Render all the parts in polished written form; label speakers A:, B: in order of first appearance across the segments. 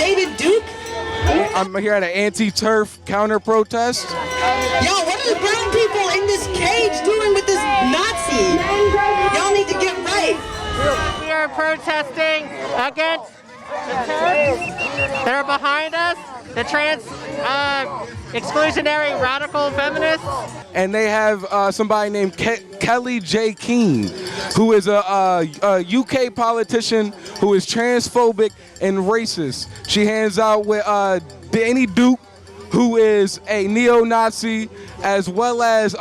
A: David Duke?
B: I'm here at an anti-TERF counter-protest.
A: Yo, what are the brown people in this cage doing with this Nazi? Y'all need to get right.
C: We are protesting against the TERFs that are behind us, the Trans-Exclusionary Radical Feminists.
B: And they have somebody named Kelly J. Keane, who is a UK politician who is transphobic and racist. She hangs out with Danny Duke, who is a neo-Nazi, as well as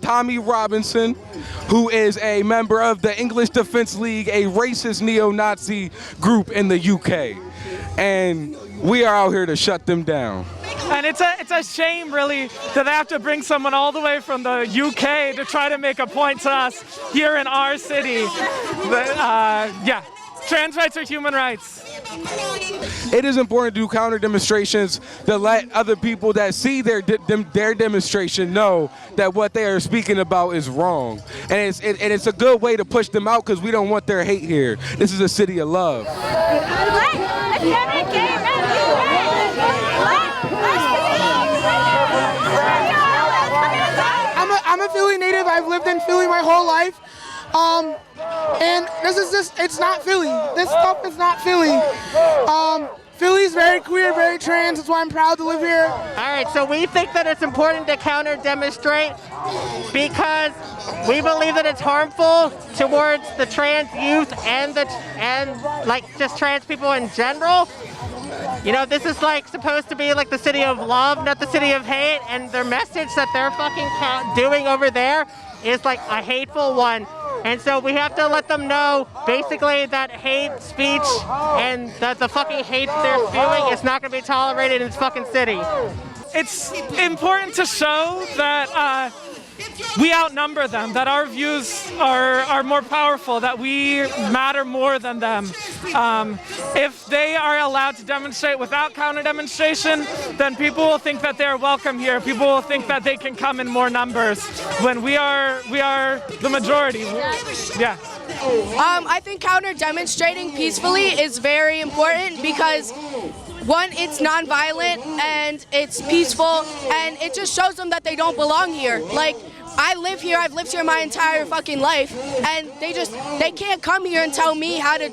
B: Tommy Robinson, who is a member of the English Defense League, a racist neo-Nazi group in the UK. And we are out here to shut them down.
D: And it's a shame, really, that they have to bring someone all the way from the UK to try to make a point to us here in our city. But, yeah, trans rights are human rights.
B: It is important to do counter demonstrations to let other people that see their demonstration know that what they are speaking about is wrong. And it's a good way to push them out because we don't want their hate here. This is a city of love.
E: I'm a Philly native. I've lived in Philly my whole life. And this is just, it's not Philly. This stuff is not Philly. Philly's very queer, very trans. That's why I'm proud to live here.
C: All right, so we think that it's important to counter-demonstrate because we believe that it's harmful towards the trans youth and like just trans people in general. You know, this is like supposed to be like the city of love, not the city of hate, and their message that they're fucking doing over there is like a hateful one. And so we have to let them know, basically, that hate speech and that the fucking hate they're spewing is not going to be tolerated in this fucking city.
D: It's important to show that we outnumber them, that our views are more powerful, that we matter more than them. If they are allowed to demonstrate without counter-demonstration, then people will think that they're welcome here. People will think that they can come in more numbers when we are the majority. Yeah.
F: I think counter-demonstrating peacefully is very important because one, it's non-violent and it's peaceful, and it just shows them that they don't belong here. Like, I live here, I've lived here my entire fucking life, and they can't come here and tell me how to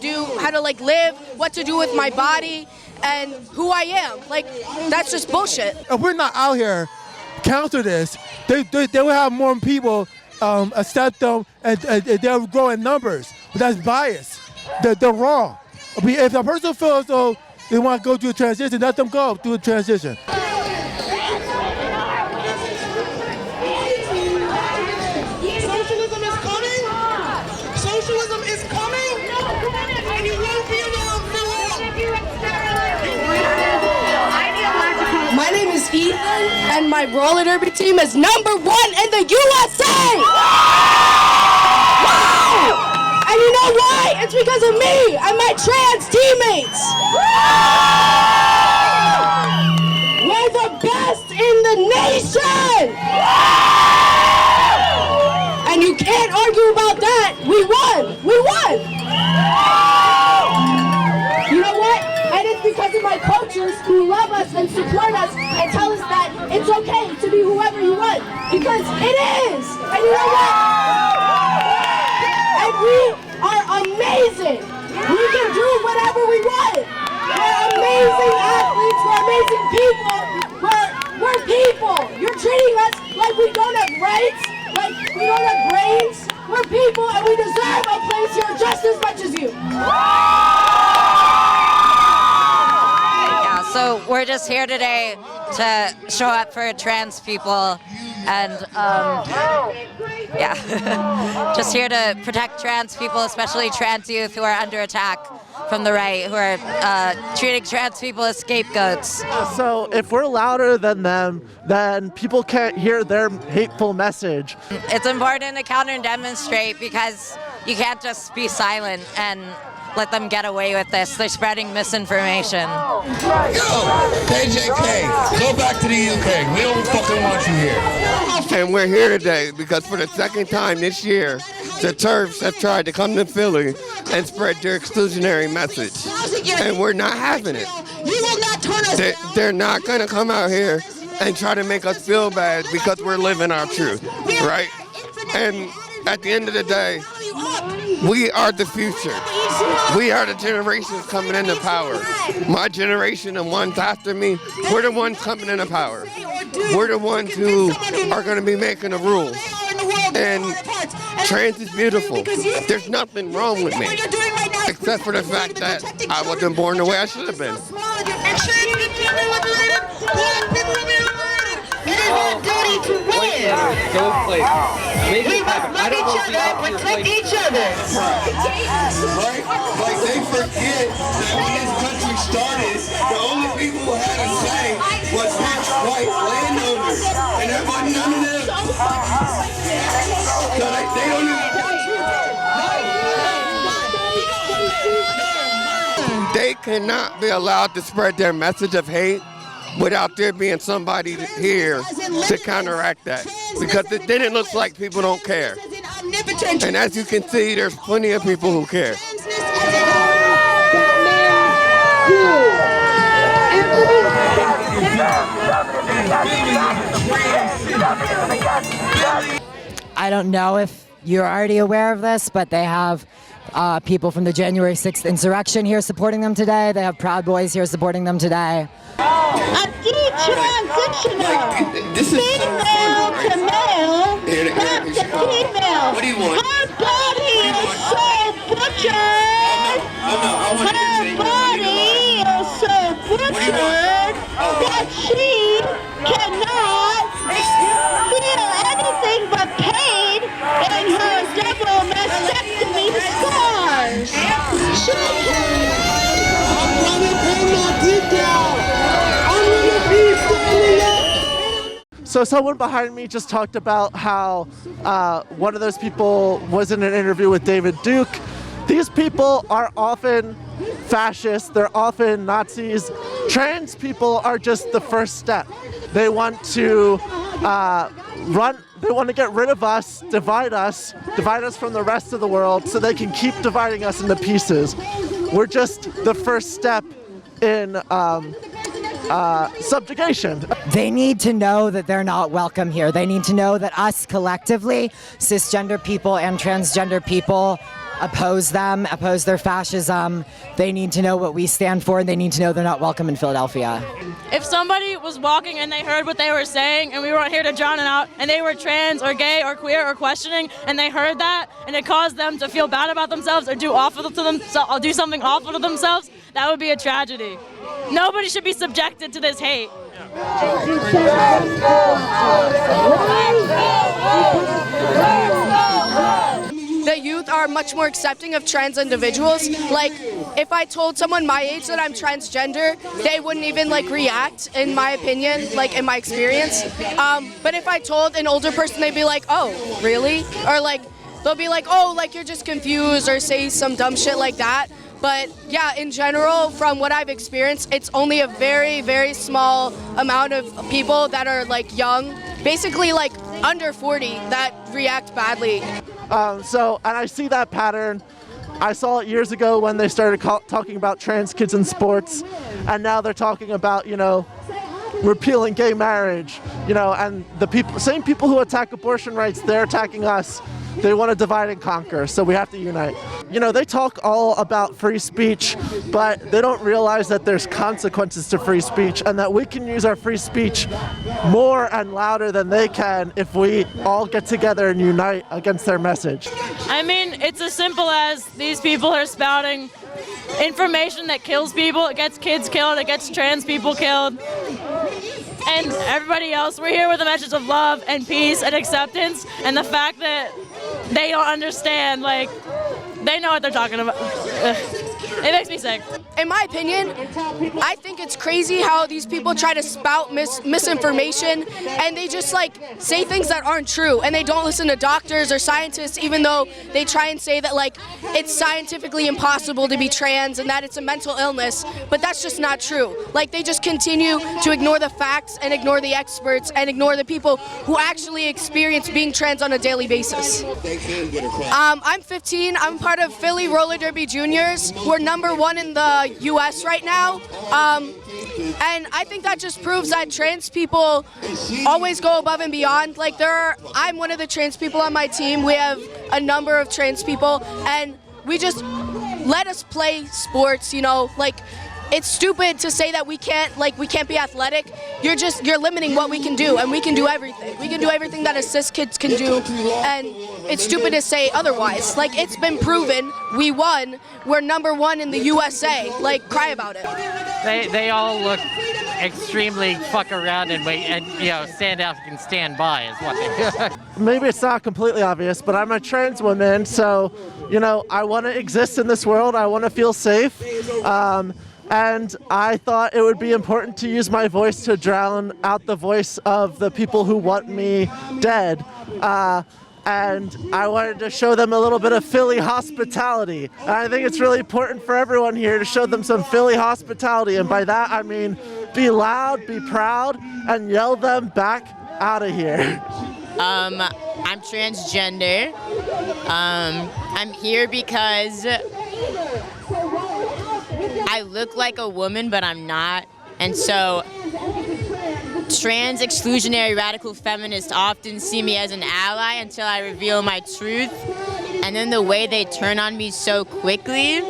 F: like live, what to do with my body, and who I am. Like, that's just bullshit.
G: If we're not out here counter this, they will have more people accept them, and they'll grow in numbers. But that's bias. They're wrong. If a person feels though they want to go through a transition, let them go through a transition.
A: Socialism is coming. Socialism is coming. And you won't be around for long.
F: My name is Ethan, and my roller derby team is #1 in the USA! Wow! And you know why? It's because of me and my trans teammates! We're the best in the nation! And you can't argue about that. We won! We won! You know what? And it's because of my coaches who love us and support us and tell us that it's okay to be whoever you want. Because it is! And you know what? And we are amazing! We can do whatever we want! We're amazing athletes, we're amazing people! We're people! You're treating us like we don't have rights, like we don't have brains. We're people and we deserve a place here just as much as you!
H: So we're just here today to show up for trans people and just here to protect trans people, especially trans youth who are under attack from the right, who are treating trans people as scapegoats.
I: So if we're louder than them, then people can't hear their hateful message.
H: It's important to counter-demonstrate because you can't just be silent and let them get away with this. They're spreading misinformation.
J: KJK, go back to the UK. We don't fucking want you here. And we're here today because for the second time this year, the TERFs have tried to come to Philly and spread their exclusionary message. And we're not having it. They're not going to come out here and try to make us feel bad because we're living our truth, right? And at the end of the day, we are the future. We are the generations coming into power. My generation and ones after me, we're the ones coming into power. We're the ones who are going to be making the rules. And trans is beautiful. There's nothing wrong with me, except for the fact that I wasn't born the way I should have been.
K: Don't play. Make it happen. I don't know if we protect each other.
J: Right? Like they forget that when this country started, the only people who had a say was rich white landowners, and there wasn't none of them. So they don't even. They cannot be allowed to spread their message of hate without there being somebody here to counteract that. Because then it looks like people don't care. And as you can see, there's plenty of people who care.
L: I don't know if you're already aware of this, but they have people from the January 6th insurrection here supporting them today. They have Proud Boys here supporting them today.
M: A detransitioner, female to male, back to female.
J: What do you want?
M: Her body is so butchered. Her body is so butchered that she cannot feel anything but pain in her double mastectomy scars. She
I: So someone behind me just talked about how one of those people was in an interview with David Duke. These people are often fascists, they're often Nazis. Trans people are just the first step. They want to they want to get rid of us, divide us from the rest of the world so they can keep dividing us into pieces. We're just the first step in subjugation.
L: They need to know that they're not welcome here. They need to know that us collectively, cisgender people and transgender people, oppose them, oppose their fascism. They need to know what we stand for, and they need to know they're not welcome in Philadelphia.
N: If somebody was walking and they heard what they were saying and we weren't here to drown it out, and they were trans or gay or queer or questioning, and they heard that and it caused them to feel bad about themselves or do something awful to themselves, that would be a tragedy. Nobody should be subjected to this hate.
F: The youth are much more accepting of trans individuals. Like, if I told someone my age that I'm transgender, they wouldn't even react, in my opinion, in my experience. But if I told an older person, they'd be like, oh, really? Or they'll be like, oh, you're just confused, or say some dumb shit like that. But yeah, in general, from what I've experienced, it's only a very, very small amount of people that are young, basically under 40, that react badly.
I: And I see that pattern. I saw it years ago when they started talking about trans kids in sports, and now they're talking about, repealing gay marriage, and the same people who attack abortion rights, they're attacking us. They want to divide and conquer, so we have to unite. They talk all about free speech, but they don't realize that there's consequences to free speech, and that we can use our free speech more and louder than they can if we all get together and unite against their message.
N: I mean, it's as simple as these people are spouting information that kills people. It gets kids killed, it gets trans people killed. And everybody else, we're here with a message of love and peace and acceptance, and the fact that they don't understand, they know what they're talking about. It makes me sick.
F: In my opinion, I think it's crazy how these people try to spout misinformation and they just like say things that aren't true, and they don't listen to doctors or scientists, even though they try and say that like it's scientifically impossible to be trans and that it's a mental illness, but that's just not true. Like they just continue to ignore the facts and ignore the experts and ignore the people who actually experience being trans on a daily basis. I'm 15. I'm part of Philly Roller Derby Juniors. We're #1 in the U.S. right now. And I think that just proves that trans people always go above and beyond. Like I'm one of the trans people on my team. We have a number of trans people, and we just let us play sports, you know, like it's stupid to say that we can't be athletic. You're limiting what we can do, and we can do everything. We can do everything that a cis kids can do, and it's stupid to say otherwise. Like it's been proven, we won. We're #1 in the USA. Like cry about it.
C: They all look extremely fuck around and wait and stand out and stand by is what they do.
I: Maybe it's not completely obvious, but I'm a trans woman, so I want to exist in this world. I want to feel safe. And I thought it would be important to use my voice to drown out the voice of the people who want me dead. And I wanted to show them a little bit of Philly hospitality. And I think it's really important for everyone here to show them some Philly hospitality. And by that, I mean be loud, be proud, and yell them back out of here.
O: I'm transgender. I'm here because I look like a woman, but I'm not. And so Trans-Exclusionary Radical Feminists often see me as an ally until I reveal my truth. And then the way they turn on me so quickly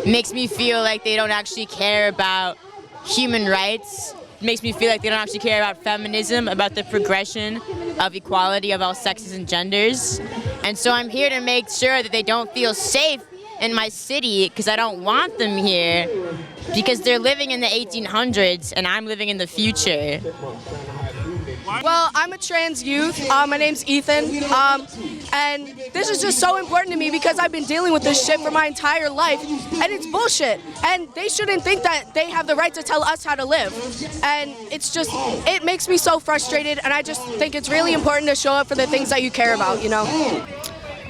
O: makes me feel like they don't actually care about human rights. It makes me feel like they don't actually care about feminism, about the progression of equality of all sexes and genders. And so I'm here to make sure that they don't feel safe in my city, because I don't want them here, because they're living in the 1800s and I'm living in the future.
F: Well, I'm a trans youth. My name's Ethan. And this is just so important to me because I've been dealing with this shit for my entire life, and it's bullshit. And they shouldn't think that they have the right to tell us how to live. And it makes me so frustrated, and I just think it's really important to show up for the things that you care about,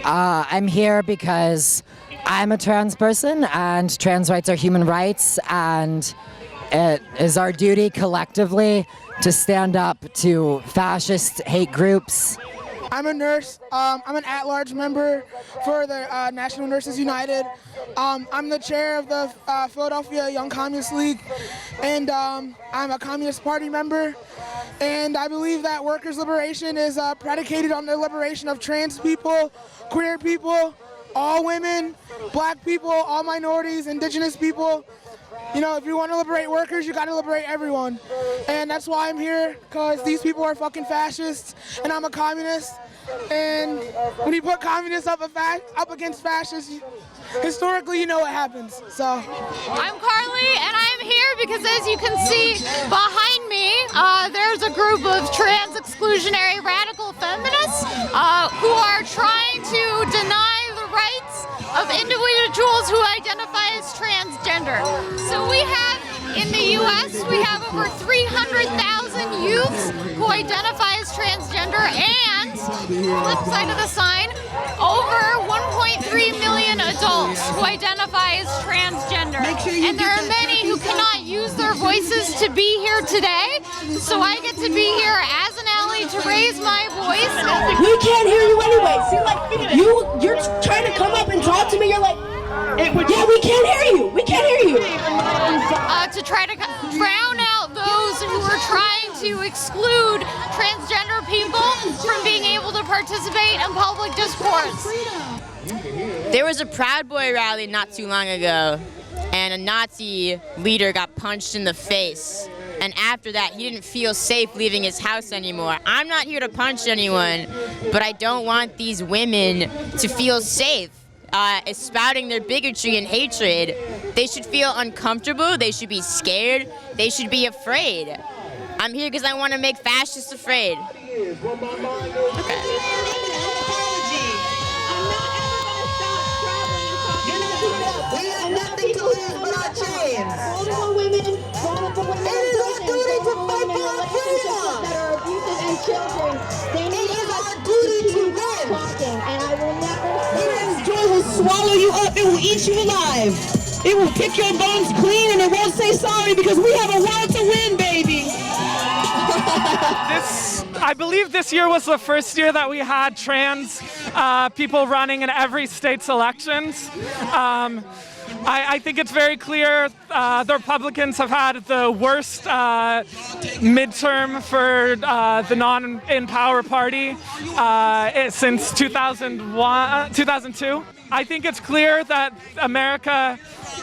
L: I'm here because I'm a trans person, and trans rights are human rights, and it is our duty collectively to stand up to fascist hate groups.
E: I'm a nurse. I'm an at-large member for the National Nurses United. I'm the chair of the Philadelphia Young Communist League, and I'm a Communist Party member. And I believe that workers' liberation is predicated on the liberation of trans people, queer people, all women, black people, all minorities, indigenous people. If you want to liberate workers, you got to liberate everyone. And that's why I'm here, because these people are fucking fascists, and I'm a communist. And when you put communists up against fascists, historically, you know what happens. So
P: I'm Carly, and I'm here because, as you can see behind me, there's a group of trans-exclusionary radical feminists who are trying to deny the rights of individuals who identify as transgender. So we have, in the U.S., we have over 300,000 youths who identify as transgender, and, flip side of the sign, over 1.3 million adults who identify as transgender. And there are many who cannot use their voices to be here today, so I get to be here as an ally to raise my voice.
M: We can't hear you anyway. See, you're trying to come up and talk to me, you're like, yeah, we can't hear you. We can't hear you.
P: To try to drown out those who are trying to exclude transgender people from being able to participate in public discourse.
O: There was a Proud Boy rally not too long ago, and a Nazi leader got punched in the face. And after that, he didn't feel safe leaving his house anymore. I'm not here to punch anyone, but I don't want these women to feel safe. Spouting their bigotry and hatred. They should feel uncomfortable, they should be scared, they should be afraid. I'm here because I want to make fascists afraid. Okay.
M: We have nothing to lose.
A: chains, but not chains.
M: Vulnerable women, vulnerable women.
A: It is our duty to fight for our freedom.
M: That are abusive and children. They need
A: It is
M: us
A: our duty to
M: keep
A: win.
M: talking, and I will never.
A: Women's joy will swallow you up. It will eat you alive. It will pick your bones clean, and it won't say sorry because we have a war to win, baby.
D: I believe this year was the first year that we had trans people running in every state's elections. I think it's very clear the Republicans have had the worst midterm for the non-in-power party since 2002. I think it's clear that America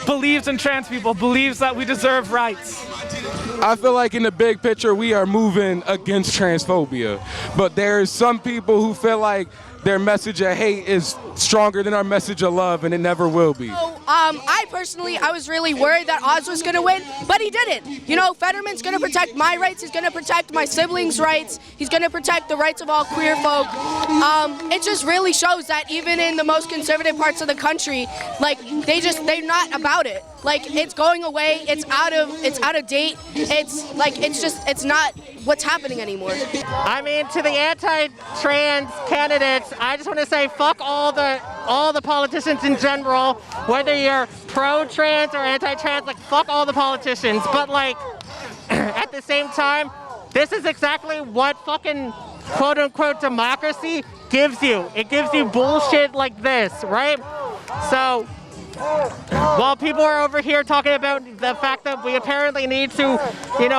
D: believes in trans people, believes that we deserve rights.
B: I feel like in the big picture, we are moving against transphobia. But there's some people who feel like their message of hate is stronger than our message of love, and it never will be.
F: I was really worried that Oz was going to win, but he didn't. You know, Fetterman's going to protect my rights. He's going to protect my siblings' rights. He's going to protect the rights of all queer folk. It just really shows that even in the most conservative parts of the country, like they're not about it. Like it's going away. It's out of date. It's not what's happening anymore.
C: I mean, to the anti-trans candidates, I just want to say fuck all the politicians in general, whether you're pro-trans or anti-trans, like fuck all the politicians. But like at the same time, this is exactly what fucking quote-unquote democracy gives you. It gives you bullshit like this, right? So while people are over here talking about the fact that we apparently need to,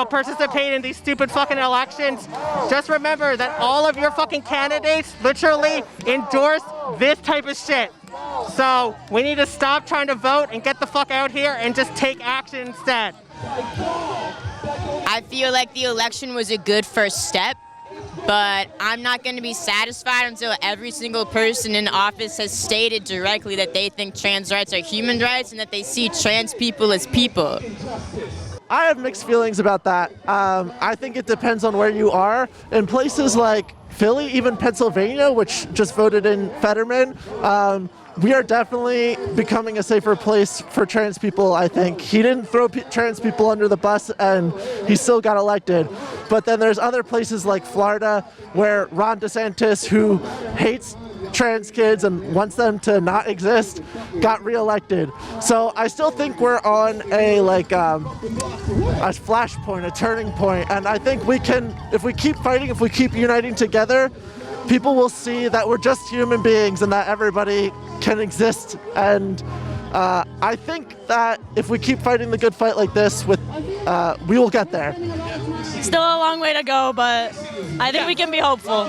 C: participate in these stupid fucking elections, just remember that all of your fucking candidates literally endorse this type of shit. So we need to stop trying to vote and get the fuck out here and just take action instead.
O: I feel like the election was a good first step, but I'm not going to be satisfied until every single person in office has stated directly that they think trans rights are human rights and that they see trans people as people.
I: I have mixed feelings about that. I think it depends on where you are. In places like Philly, even Pennsylvania, which just voted in Fetterman, we are definitely becoming a safer place for trans people, I think. He didn't throw trans people under the bus and he still got elected. But then there's other places like Florida where Ron DeSantis, who hates trans kids and wants them to not exist, got reelected. So I still think we're on a flashpoint, a turning point. And I think we can, if we keep fighting, if we keep uniting together, people will see that we're just human beings and that everybody can exist. And I think that if we keep fighting the good fight like this, we will get there.
N: Still a long way to go, but I think we can be hopeful.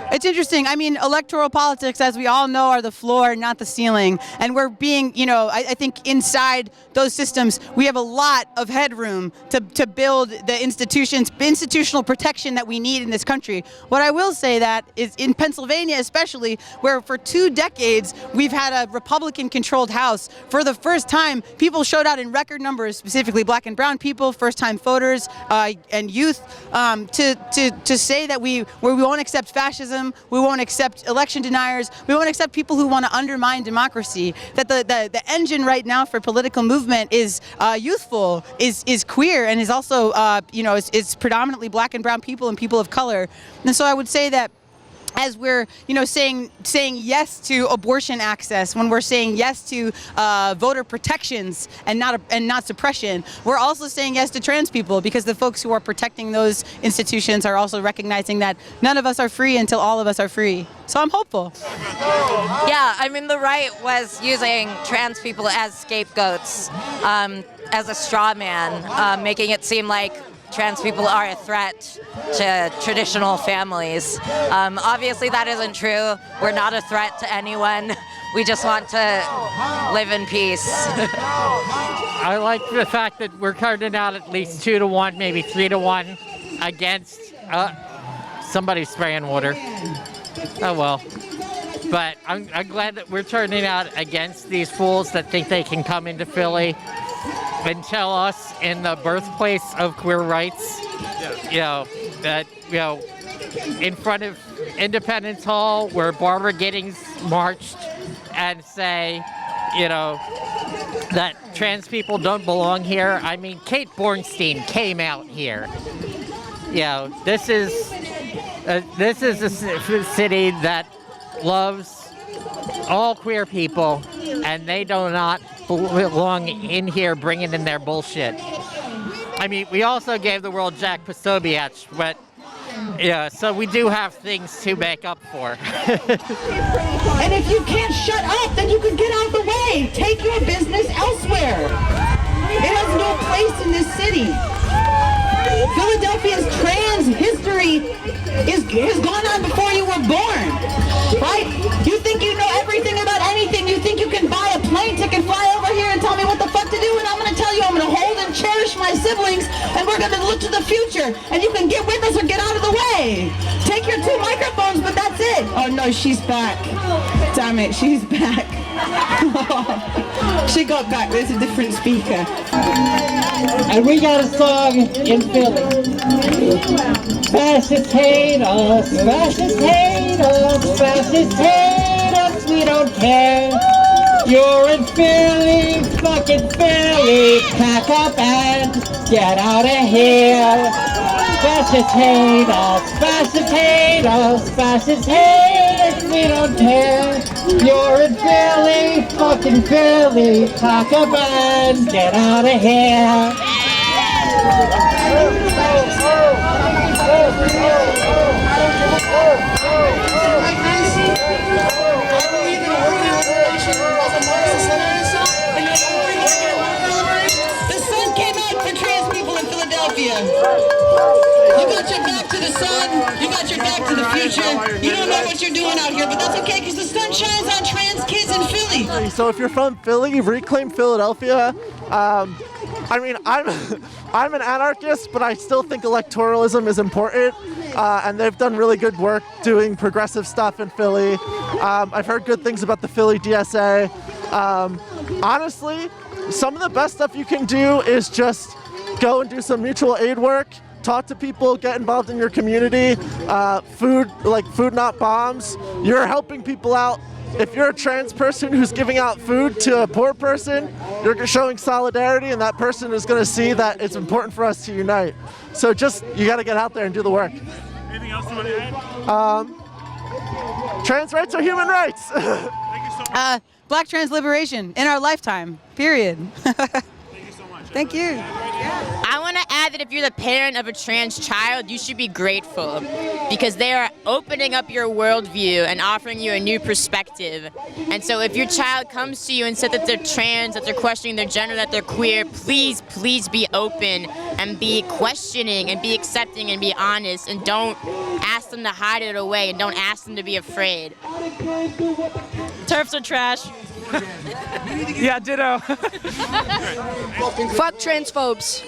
Q: It's interesting. I mean, electoral politics, as we all know, are the floor, not the ceiling. And we're being, I think inside those systems, we have a lot of headroom to build the institutional protection that we need in this country. What I will say that is in Pennsylvania especially, where for 2 decades we've had a Republican-controlled House, for the first time, people showed out in record numbers, specifically black and brown people, first-time voters, and youth, to say that we won't accept fascism, we won't accept election deniers, we won't accept people who want to undermine democracy. That the engine right now for political movement is youthful, is queer, and is also is predominantly black and brown people and people of color. And so I would say that as we're, saying yes to abortion access, when we're saying yes to voter protections and not suppression, we're also saying yes to trans people, because the folks who are protecting those institutions are also recognizing that none of us are free until all of us are free. So I'm hopeful.
H: Yeah, I mean, the right was using trans people as scapegoats, as a straw man, making it seem like trans people are a threat to traditional families. Obviously that isn't true. We're not a threat to anyone. We just want to live in peace.
C: I like the fact that we're turning out at least 2-1, maybe 3-1 against somebody's spraying water. Oh well. But I'm glad that we're turning out against these fools that think they can come into Philly and tell us, in the birthplace of queer rights, in front of Independence Hall, where Barbara Gittings marched, and say, that trans people don't belong here. I mean, Kate Bornstein came out here. You know, this is a city that loves all queer people, and they do not belong in here bringing in their bullshit. I mean, we also gave the world Jack Posobiec, but yeah, so we do have things to make up for.
A: And if you can't shut up, then you can get out of the way. Take your business elsewhere. It has no place in this city. Philadelphia's trans history has gone on before you were born, right? You think you know everything about anything. You think you can buy a plane ticket, fly over here and tell me what the fuck to do, and I'm going to tell you I'm going to hold and cherish my siblings, and we're going to look to the future, and you can get with us or get out of the way. Take your 2 microphones, but that's it. Oh no, she's back. Damn it, she's back. She got back. There's a different speaker.
K: And we got a song in Philly. Fascists hate us, fascists hate us, fascists hate us, we don't care. You're in Philly, fucking Philly, pack up and get out of here. Fascists hate us, fascists hate us, fascists hate us, we don't care. You're in Philly, fucking Philly, pack up and get out of here.
A: The sun came out for trans people in Philadelphia. You got your back to the sun, you got your back to the future. You don't know what you're doing out here, but that's okay because the sun shines on trans kids in Philly.
I: So if you're from Philly, reclaim Philadelphia. I mean, I'm an anarchist, but I still think electoralism is important, and they've done really good work doing progressive stuff in Philly. I've heard good things about the Philly DSA. Honestly, some of the best stuff you can do is just go and do some mutual aid work, talk to people, get involved in your community. Food not bombs. You're helping people out. If you're a trans person who's giving out food to a poor person, you're showing solidarity, and that person is going to see that it's important for us to unite. So you got to get out there and do the work.
R: Anything else you want to add?
I: Trans rights are human rights.
R: Thank you so much.
Q: Black trans liberation in our lifetime, period.
R: Thank you so much.
Q: Thank you.
O: I want to add that if you're the parent of a trans child, you should be grateful because they are opening up your worldview and offering you a new perspective. And so if your child comes to you and said that they're trans, that they're questioning their gender, that they're queer, please be open and be questioning and be accepting and be honest, and don't ask them to hide it away and don't ask them to be afraid.
N: TERFs are trash.
D: Yeah, ditto.
F: Fuck transphobes.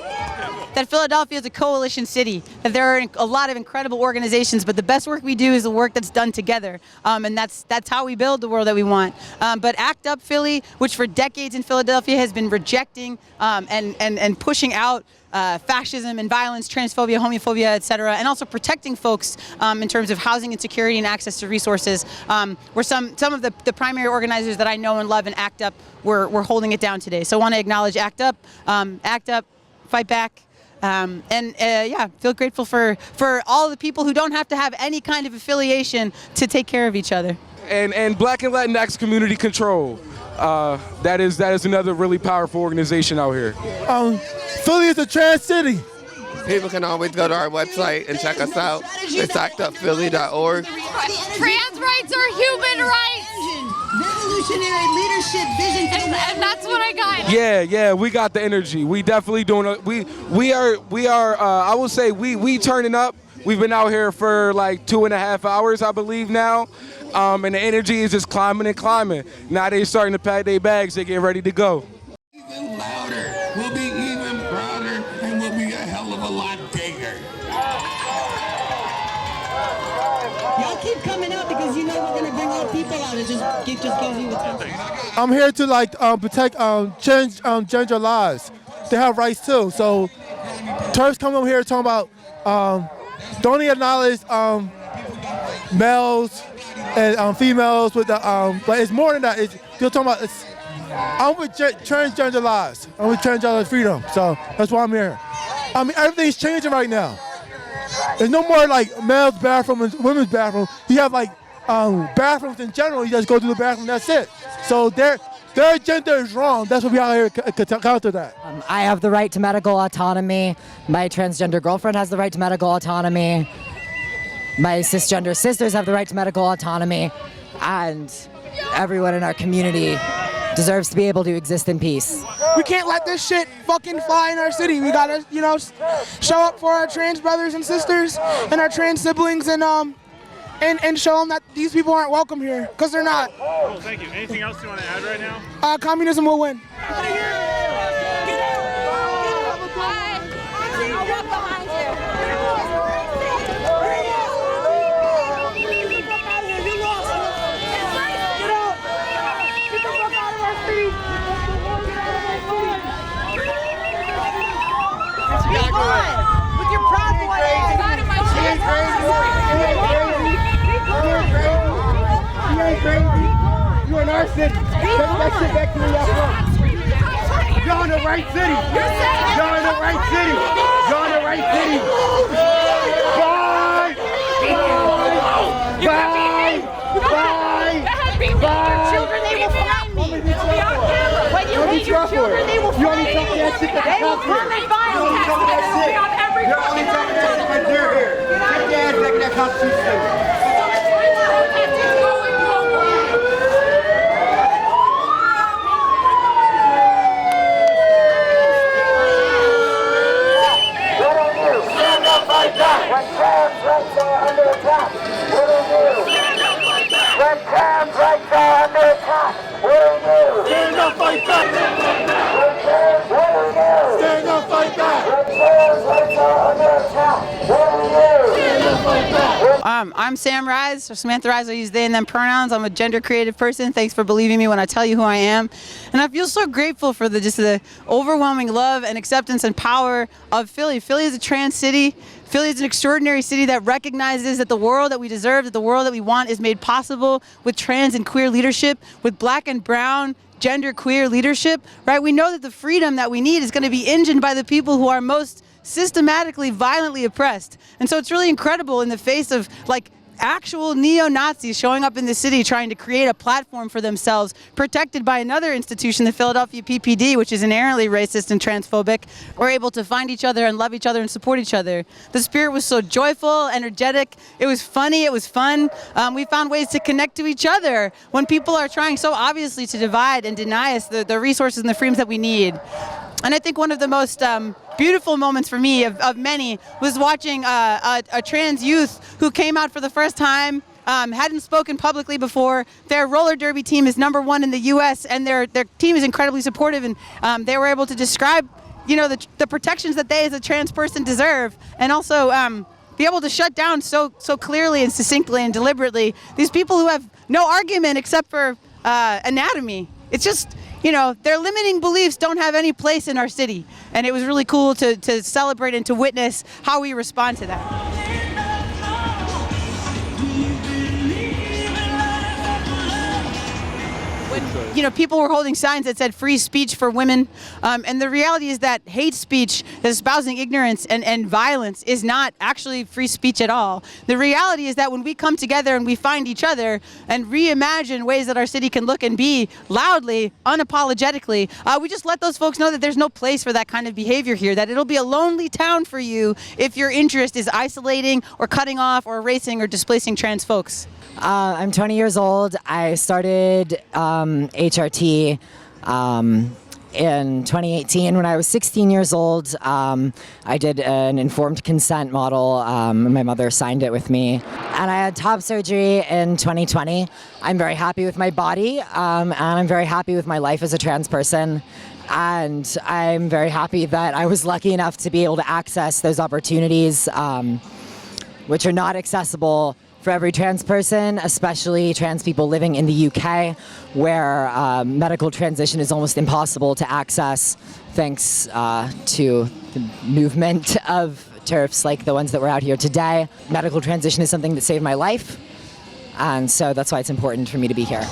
Q: That Philadelphia is a coalition city, that there are a lot of incredible organizations, but the best work we do is the work that's done together, and that's how we build the world that we want. But Act Up Philly, which for decades in Philadelphia has been rejecting and pushing out fascism and violence, transphobia, homophobia, etc., and also protecting folks in terms of housing insecurity and access to resources, were some of the primary organizers that I know and love in Act Up were holding it down today. So I want to acknowledge Act Up, fight back. Feel grateful for all the people who don't have to have any kind of affiliation to take care of each other.
B: And Black and Latinx Community Control. That is another really powerful organization out here.
G: Philly is a trans city.
J: People can always go to our website and check us out. It's actupphilly.org.
P: Trans rights are human rights.
A: Revolutionary leadership vision.
P: And that's what I got.
B: Yeah, we got the energy. We definitely doing it. We are. I will say we turning up. We've been out here for like 2.5 hours, I believe now, and the energy is just climbing and climbing. Now they starting to pack their bags. They get ready to go.
S: Even louder. We'll be even prouder, and we'll be a hell of a lot bigger.
A: Y'all keep coming out because you know we're gonna bring out people out. It just gives you attention.
G: I'm here to protect transgender lives. They have rights too. So TERFs come over here talking about don't acknowledge males and females with the but it's more than that. They're talking about I'm with transgender lives. I'm with transgender freedom. So that's why I'm here. I mean, everything's changing right now. There's no more like men's bathroom and women's bathroom. You have like bathrooms in general. You just go to the bathroom. That's it. So their agenda is wrong. That's what we out here to counter that.
L: I have the right to medical autonomy. My transgender girlfriend has the right to medical autonomy. My cisgender sisters have the right to medical autonomy. And everyone in our community deserves to be able to exist in peace.
E: We can't let this shit fucking fly in our city. We gotta, show up for our trans brothers and sisters and our trans siblings and show them that these people aren't welcome here, because they're not.
T: Oh, thank you. Anything else you want to add right now?
E: Communism will win.
M: With your proud boy out of my shit.
K: You ain't crazy. You in our city. Take that shit back to where y'all from. Y'all in the right city. Y'all in the right city. Y'all in the right city. Bye. Bye. Bye. Bye.
M: Your children, they will find me. When you meet your children, they will find me. They will come and find me. They will be on every fucking
K: right there here. Take your ass back in that Constitution.
M: Fight back when trans rights are under attack. What do you do? When trans rights are under attack, what do you do?
K: Stand up, fight back.
M: What do you do?
K: Stand up, fight back.
M: When trans rights are under attack, what do you do?
K: Stand up, fight back.
Q: I'm Sam Rise, or Samantha Rise. I use they and them pronouns. I'm a gender creative person. Thanks for believing me when I tell you who I am. And I feel so grateful for the overwhelming love and acceptance and power of Philly. Philly is a trans city. Philly is an extraordinary city that recognizes that the world that we deserve, that the world that we want is made possible with trans and queer leadership, with black and brown gender queer leadership, right? We know that the freedom that we need is going to be engined by the people who are most systematically, violently oppressed. And so it's really incredible in the face of actual neo-Nazis showing up in the city trying to create a platform for themselves, protected by another institution, the Philadelphia PPD, which is inherently racist and transphobic. We're able to find each other and love each other and support each other. The spirit was so joyful, energetic. It was funny. It was fun. We found ways to connect to each other when people are trying so obviously to divide and deny us the resources and the freedoms that we need. And I think one of the most beautiful moments for me of many was watching a trans youth who came out for the first time, hadn't spoken publicly before. Their roller derby team is #1 in the U.S. and their team is incredibly supportive, and they were able to describe the protections that they as a trans person deserve, and also be able to shut down so clearly and succinctly and deliberately these people who have no argument except for anatomy. It's just, their limiting beliefs don't have any place in our city. And it was really cool to celebrate and to witness how we respond to that. People were holding signs that said free speech for women. And the reality is that hate speech, espousing ignorance and violence, is not actually free speech at all. The reality is that when we come together and we find each other and reimagine ways that our city can look and be loudly, unapologetically, we just let those folks know that there's no place for that kind of behavior here, that it'll be a lonely town for you if your interest is isolating or cutting off or erasing or displacing trans folks.
L: I'm 20 years old. I started HRT in 2018. When I was 16 years old, I did an informed consent model. My mother signed it with me. And I had top surgery in 2020. I'm very happy with my body, and I'm very happy with my life as a trans person. And I'm very happy that I was lucky enough to be able to access those opportunities, which are not accessible for every trans person, especially trans people living in the UK, where medical transition is almost impossible to access thanks to the movement of TERFs like the ones that were out here today. Medical transition is something that saved my life, and so that's why it's important for me to be here.